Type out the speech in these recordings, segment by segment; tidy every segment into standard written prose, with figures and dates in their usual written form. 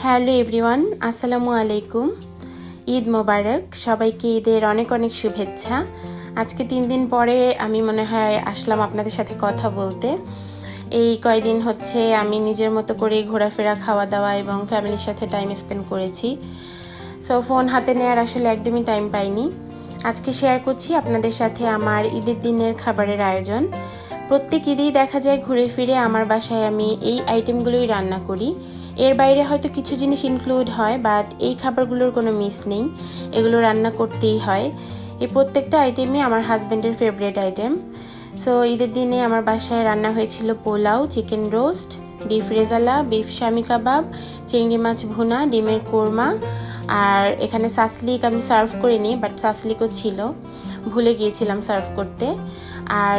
Hello everyone, আসসালামু আলাইকুম। ঈদ মোবারক। সবাইকে ঈদের অনেক অনেক শুভেচ্ছা। আজকে 3 দিন পরে আমি মনে হয় আসলাম আপনাদের সাথে কথা বলতে। এই কয়দিন হচ্ছে আমি নিজের মতো করে ঘোরাফেরা, খাওয়া দাওয়া এবং ফ্যামিলির সাথে টাইম স্পেন্ড করেছি। সো ফোন হাতে নেওয়ার আসলে একদমই টাইম পাইনি। আজকে শেয়ার করছি আপনাদের সাথে আমার ঈদের দিনের খাবারের আয়োজন। প্রত্যেক ঈদেই দেখা যায় ঘুরে ফিরে আমার বাসায় আমি এই আইটেমগুলোই রান্না করি। এর বাইরে হয়তো কিছু জিনিস ইনক্লুড হয়, বাট এই খাবারগুলোর কোনো মিস নেই, এগুলো রান্না করতেই হয়। এই প্রত্যেকটা আইটেমই আমার হাজব্যান্ডের ফেভারিট আইটেম। সো ঈদের দিনে আমার বাসায় রান্না হয়েছিল pulao, chicken roast, beef rezala, beef shami kebab, চিংড়ি মাছ ভুনা, ডিমের কোরমা, আর এখানে সাসলিক আমি সার্ভ করিনি, বাট সাসলিকও ছিল, ভুলে গিয়েছিলাম সার্ভ করতে। আর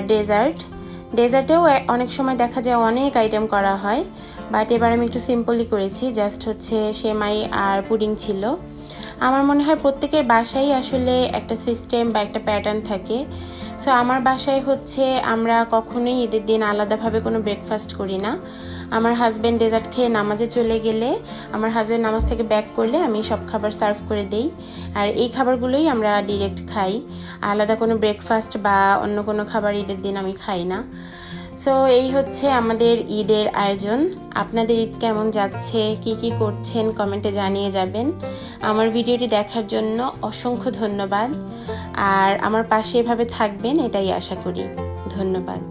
ডেজার্টেও অনেক সময় দেখা যায় অনেক আইটেম করা হয়, বাট এবার আমি একটু সিম্পলই করেছি। জাস্ট হচ্ছে সেমাই আর পুডিং ছিল। আমার মনে হয় প্রত্যেকের বাসায় আসলে একটা সিস্টেম বা একটা প্যাটার্ন থাকে। সো আমার বাসায় হচ্ছে আমরা কখনোই ঈদের দিন আলাদাভাবে কোনো ব্রেকফাস্ট করি না। আমার হাজব্যান্ড ডেজার্ট খেয়ে নামাজে চলে গেলে, আমার হাজব্যান্ড নামাজ থেকে ব্যাক করলে আমি সব খাবার সার্ভ করে দেই। আর এই খাবারগুলোই আমরা ডিরেক্ট খাই। আলাদা কোনো ব্রেকফাস্ট বা অন্য কোনো খাবার ঈদের দিন আমি খাই না। সো এই হচ্ছে আমাদের ঈদের আয়োজন। আপনাদের ঈদ কেমন যাচ্ছে, কি কি করছেন কমেন্টে জানিয়ে যাবেন। আমার ভিডিওটি দেখার জন্য অসংখ্য ধন্যবাদ। আর আমার পাশে এভাবে থাকবেন এটাই আশা করি। ধন্যবাদ।